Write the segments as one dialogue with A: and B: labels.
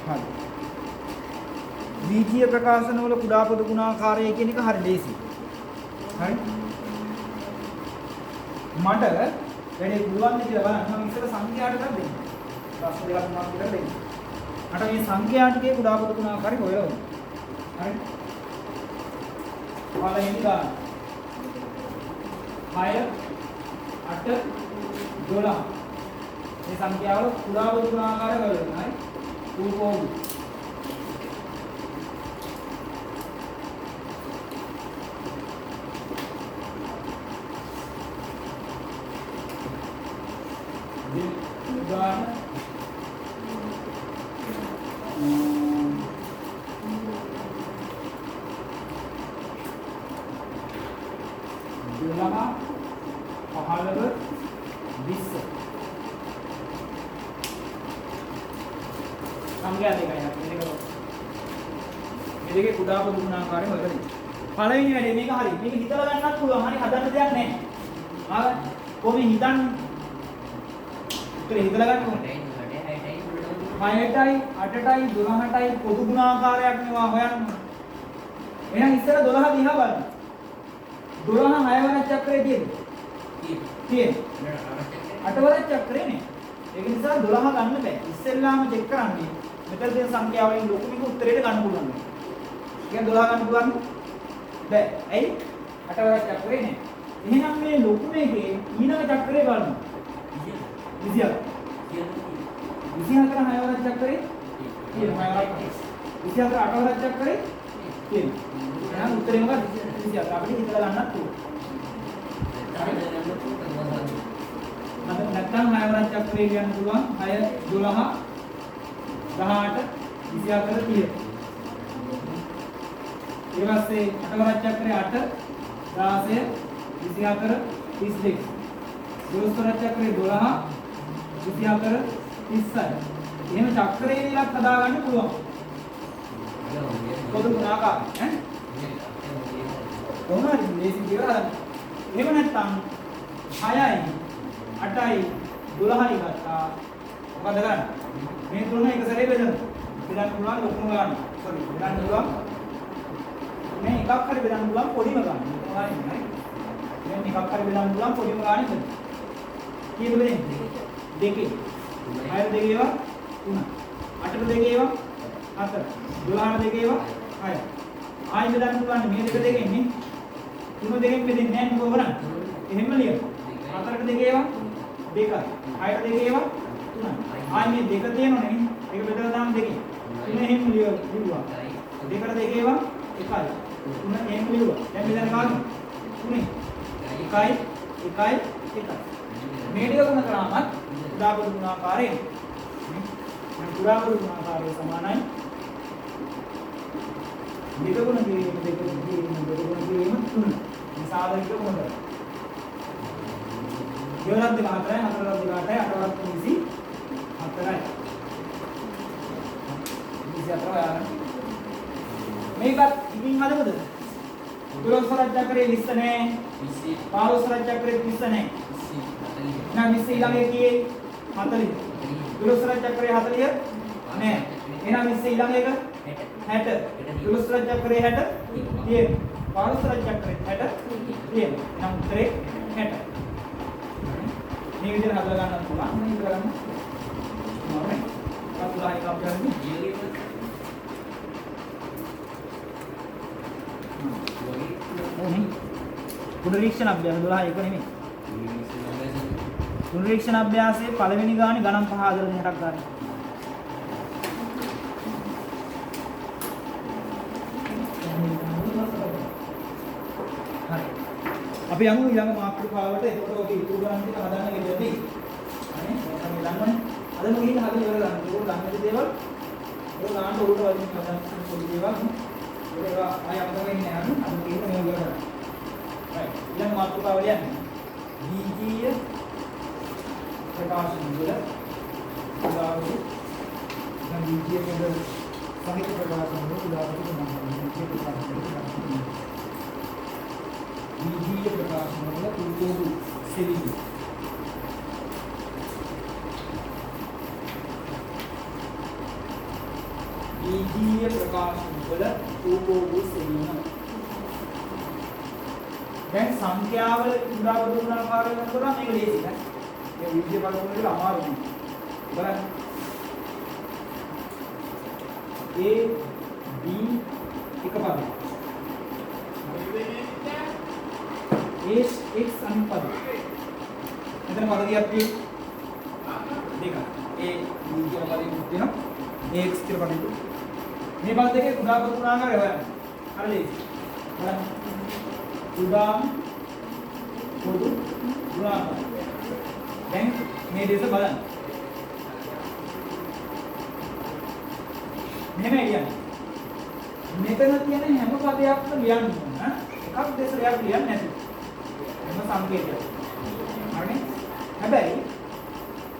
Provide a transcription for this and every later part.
A: හරි. බීජීය ප්‍රකාශන වල කුඩා පොදු ගුණාකාරය කියන එක හරි ලේසි. හරි. මට වැඩේ පුළුවන් ද කියලා බලන්න මම ඉස්සර සංඛ්‍යාට ගන්න දෙන්න. ප්‍රශ්න දෙකක් තුනක් විතර දෙන්න. මට මේ සංඛ්‍යා ටිකේ කුඩා පොදු ගුණාකාරය හොයලා ඕනේ. හරි. පළවෙනි ගාන 6 8 12 මේ සංඛ්‍යාවල කුඩා පොදු ගුණාකාරය හොයලා හරි. 2 4 ගාන සංඛ්‍යා දෙකයි මේ දෙකේ කුඩා පොදු ගුණාකාරය හොයලා දෙන්න. පළවෙනි වැඩේ මේක හරි. මේක හිතලා ගන්නත් පුළුවන්. හරි හදන්න දෙයක් නැහැ. ආව කොහොමද හිතන්නේ? ඉතින් හිතලා ගන්න ඕනේ. 6ටයි 8ටයි 12ටයි පොදු ගුණාකාරයක් නෙවා හොයන්න. එහෙනම් ඉස්සර 12 දිහා බලන්න. 12 6 වරක් චක්‍රේ තියෙන්නේ. 8 වරක් චක්‍රේ නේ. ඒක නිසා 12 ගන්න බෑ. ඉස්සෙල්ලාම චෙක් කරන්නේ මෙතන තියෙන සංඛ්‍යාවලින් ලොකුම උත්තරේට ගන්න පුළුවන්. කියන්නේ 12 ගන්න පුළුවන් බෑ. ඇයි? 8 වරක් චක්‍රේ නේ. එහෙනම් මේ ලොකු මේකේ ඊළඟ චක්‍රේ බලන්න. 24 6 වරක් චක්‍රේ තියෙනවා. 24 8 වරක් චක්‍රේ තියෙනවා. එහෙනම් උත්තරේ මොකක්ද? 24. අපිට හිතලා ගන්නත් ඕන. නැත්නම් 6 වරක් චක්‍රේ කියන්න පුළුවන් 6 12 18 24 30. ඊට පස්සේ 8 වරක් චක්‍රේ 8 16 24 32. 12 වරක් චක්‍රේ 12 24 30යි. එහෙම චක්‍රයේ ඉලක්ක හදාගන්න පුළුවන්. පොදු ගුණාකාරය ඈ කොහොමද මේසි කියලා. එහෙම නැත්නම් 6යි 8යි 12යි ගත්තා. මොකද ගන්න? මේ තුන එක සැරේ බෙදන්න. බෙදන්න පුළුවන් ලොකුම ගන්න. සෝරි බෙදන්න පුළුවන්. මේ එකක් හරි බෙදන්න පුළුවන් පොඩිම ගන්න. කොහොමද හරි? මේ එකක් හරි බෙදන්න පුළුවන් පොඩිම ගන්න. කීයද බෙදන්නේ? දෙකේ. 6 දෙකේ ඒවා 3. 8 දෙකේ ඒවා 4. 12 දෙකේ ඒවා 6. ආයෙ බෙදන්න පුළුවන් මේ දෙක දෙකෙන්නේ. 3 දෙකෙන් බෙදෙන්නේ නැහැ නේද ඔබ කරන්නේ? එහෙම ලියන්න. 4 දෙකේ ඒවා 2යි. 6 දෙකේ ඒවා 3යි. ආයෙ මේ දෙක තියෙනවනේ නේ. ඒක බෙදලා දාන්න දෙකේ. 3 එහෙම ලියුවා. 2 දෙකේ ඒවා 1යි. 3 එහෙම ලියුවා. දැන් බෙදන්න කාගෙද? 3. 1යි 1යි 1යි. මේ ටික ගුණ කරාමත් කුඩා පොදු ගුණාකාරයෙන් කුඩා පොදු ගුණාකාරය සමානයි දෙක ගුණ කිරීම දෙක ගුණ කිරීම 3. මේ සාධනික මොකද? දෙවරක් දෙක 4යි 4ක් දෙක 8යි 8ක් 24යි. 24 යාර. මේකත් ඉතින් හදමුද? 12 වරක් චක්‍රේ 20 නෑ. 15 වරක් චක්‍රේ 30 නෑ. ना मिस्से इलामे किए 40 दुलसरा चक्रे 40 ने एना मिस्से इलामे का 60 दुलसरा चक्रे 60 ये पालसरा चक्रे 60 ये ना उत्तरे 60 මේ විදිහට හදලා ගන්න පුළුවන් මේ විදිහට ගන්න ඕනේ අපුලා එක අපිට ඕනේ පුනරීක්ෂණ අභ්‍යාස 12 එක නෙමෙයි පුනරීක්ෂණ අභ්‍යාසයේ පළවෙනි ගානේ ගණන් 5 ආදර දෙනටක් ගන්න. හරි. අපි යමු ඊළඟ මාතෘකාවට. එතකොට ඔක ඉතුරු ගණන් ටික හදන්න ගෙදරදී. හරි. අපි දන්නවනේ. අද මොකද හිත හදලා ඉවර ගන්න. ඒක ගන්න දේවල්. ඒක ගන්නට උඩ වලින් හදන්න පොඩි දේවල්. ඒවා ආය අමතක වෙන්නේ නැහැ. අද මේක මේ ඉවර කරන්න. හරි. ඊළඟ මාතෘකාවට යන්නේ. බීජීය प्रकाशन उदाहरण बीजीय के अंदर साहित्य प्रकाशन उदाहरण बीजीय प्रकाशन मतलब पूर्व सेवी ඊජීය ප්‍රකාශ වල රූපෝගු සෙවීම. දැන් සංඛ්‍යාවල උදාව දුන්න ආකාරය වෙනකොට මේක ලේසි නෑ. මේ විද්‍ය බලන වල අමාරුයි. බලන්න. A B එක පදයක්. X අනිත් පදයක්. මෙතන පද කීයක් තියෙන්නේ? දෙකක්. A B කියන පදෙකුත් තියෙනවා. X කියලා පදෙකුත්. මේ පද දෙකේ උදාව දුන්න ආකාරය හොයන්න. හරි ලේසි. බලන්න. උදාම් පොදු ගුණාකාර. දැන් මේ දෙස බලන්න. මෙහෙම කියන්නේ. මෙතන තියෙන හැම පදයක්ම ලියන්න ඕන. එකක් දෙසරයක් ලියන්නේ නැති. එම සංකේතය. හරිනේ? හැබැයි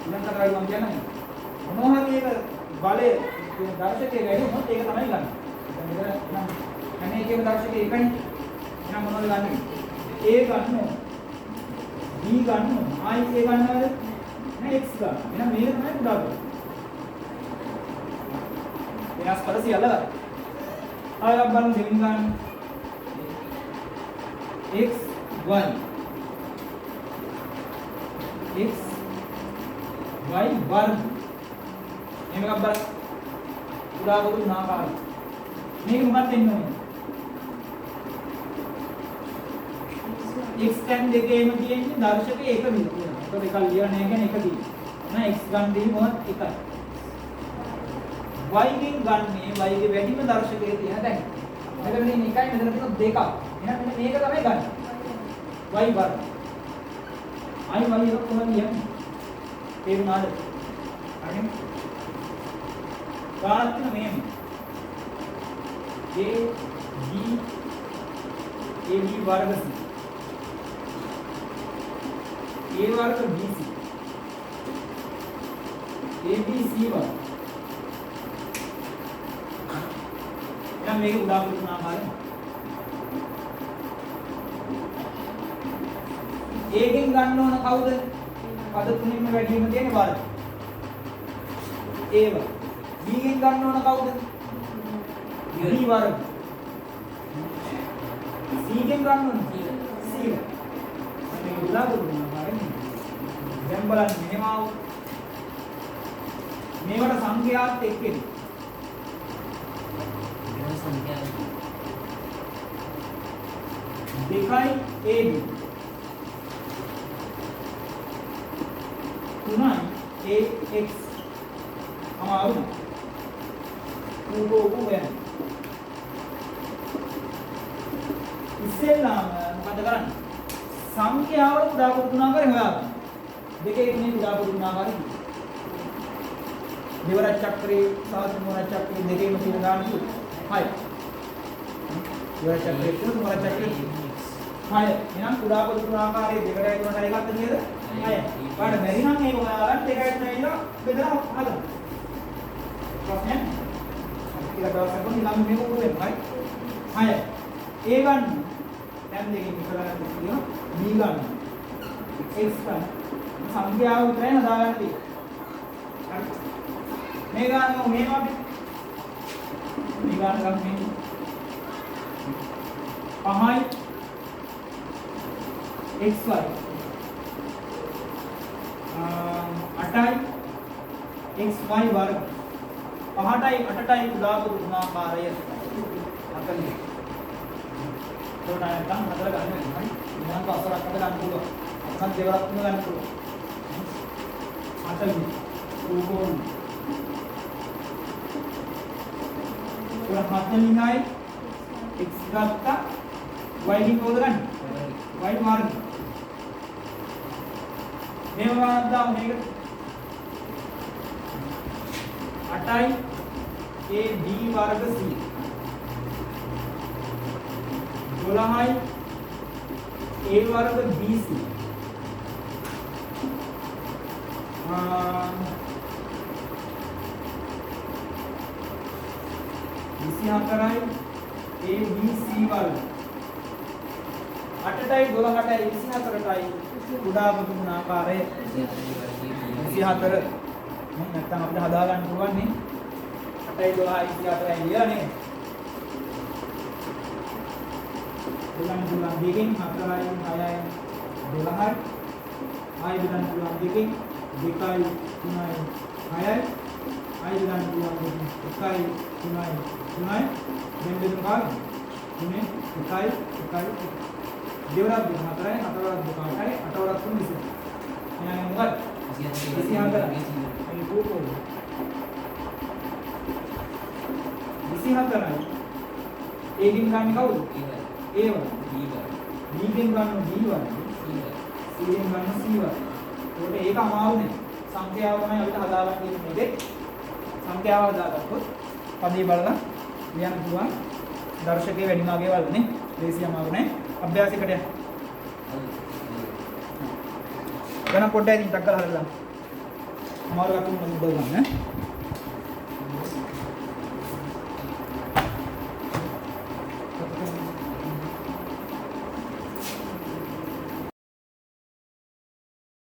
A: ඊළඟ කතාවයි මම කියන්නේ මොනවා හරි එක බලය දර්ශකයේ වැඩි වුණොත් ඒක තමයි ගන්න. දැන් මෙතන හැම එකේම දර්ශකයේ එකනේ. එහෙනම් මොනවද ගන්නෙ? A ගන්නවා. B ගන්නවා. ආයි A ගන්නවද? නෑ X ගන්න. එහෙනම් මේක තමයි උදාව. වෙනස් කර සියල්ල ගන්න. ආයෙත් බලන්න දෙමින් ගන්න. X y X y වර්ග. එහෙම එකක් බලන්න. උදාව දුන්න ආකාරය. මේක මොකක්ද වෙන්නේ? x tan දෙකේම තියෙන්නේ දර්ශකයේ එක මිල තියෙනවා. ඒක දෙකක් ලියලා නැහැ කියන්නේ එක තියෙනවා. නෑ x ගන්න දෙන්නේ මොකක්ද එකයි. y ගෙන් ගන්නේ y ගේ වැඩිම දර්ශකයේ තියෙන තැන. මෙතන තියෙන එකයි මෙතන තියෙන දෙකක්. එහෙනම් මෙන්න මේක තමයි ගන්න. y වර්ග. I y එක කොහොමද කියන්නේ? තේරුණාද? හරිද? ගානක් තියෙන මෙහෙම. a b ab වර්ග c A वर्ग BC ABC वर्ग या මේක උදාහරණ දුන්න ආකාරය A ගෙන් ගන්න ඕන කවුද? පද තුනින්ම වැඩිම තියෙන වර්ග A වර්ග. B ගෙන් ගන්න ඕන කවුද? B වර්ග. C ගෙන් ගන්න ඕන C වර්ග. මේක උදාහරණ දුන්න දැන් බලන්න මෙහෙම ආවොත් මේවට සංඛ්‍යාත් එක්කනේ වෙන සංඛ්‍යාව 2යි AB 3යි AX අමාරු උගෝ වෙන ඉස්සෙල්ලාම මොකද කරන්නේ සංඛ්‍යාවල උදාහරණ තුනක් කරේ හොයාගන්න දෙකේ තුනේ උදාහරණ දුන්න ආකාරය දෙවර චක්‍රේ සහ තුන්වර චක්‍රේ දෙකේම තියෙන ගාන කිව්ව 6 දෙවර චක්‍රේ තුන්වර චක්‍රේ 6 එහෙනම් උදාහරණ දුන්න ආකාරයේ දෙකටයි තුනටයි එකක්ද නේද 6 පාඩ බැරි නම් මේක හොයාගන්න දෙකයි තුනයි ඉඳලා බෙදලා හදන්න ප්‍රශ්නයක් කියලා දවසක් කොහොමද නම් මේක උඩ වෙන්නේ 6 A ගන්න දැන් දෙකකින් කරලා තියෙනවා B ගන්න X ගන්න සංඛ්‍යාව විතරයි හදාගන්න තියෙන්නේ. හරි. මේ ගන්නව මේව අපි මේ ගන්න ගන්න මේ 5යි xy 8යි xy වර්ග 5ටයි 8ටයි උදාපු ගුණාකාරය 40. ඒකට නැත්නම් හතර ගන්න වෙනවා. හරි. මම පස්සට ගන්න පුළුවන්. අපහන් දෙවරක් තුන ගන්න පුළුවන්. 8 උගෝන් 40යි x ගත්තා y ගෙන් කොහොමද ගන්න? y මාර්ගය. මේව දාන්න මේක 8යි a b වර්ග c 12යි a වර්ග bc 24යි ABC වර්ග 8ටයි 12ටයි 24ටයි කුඩා බුදුන් ආකාරය 24 නැත්නම් අපිට හදා ගන්න පුළුවන් නේ 8යි 12යි 24යි ලියලා නේ. බලන්න පුළුවන් දෙකෙන් 4යි 6යි 12යි. ආයෙ බලන්න පුළුවන් දෙකෙන් 2යි 3යි 6යි. ආයෙ බලන්න පුළුවන් දෙකෙන් 1යි 3යි 3යි. දැන් බෙදුණු කාලේ 3 1යි 1යි දෙවරක් 4යි 4වරක් 8යි 8වරක් 3 20. එහෙනම් මොකක්ද? 24යි. මේ කෝකෝ 24යි. ඒකින් ගන්න කවුද? ඒව. B ගෙන් ගන්න B1. C ගෙන් ගන්න C1. ඒකට ඒක අමාරුනේ. සංඛ්‍යාව තමයි අපිට හදාගන්න තියෙන්නේ මේකේ. සංඛ්‍යාව හදාගත්තොත් පදේ බලලා ලියන්න පුළුවන්. දර්ශකයේ වැඩි මාගේ වලනේ. ලේසි අමාරු නෑ. අභ්‍යාසයකට යන්න. ගණන් පොඩ්ඩයි ඉතින් ටක් කරලා හදලා. අමාරු අකුණු මුද්ද ගන්න.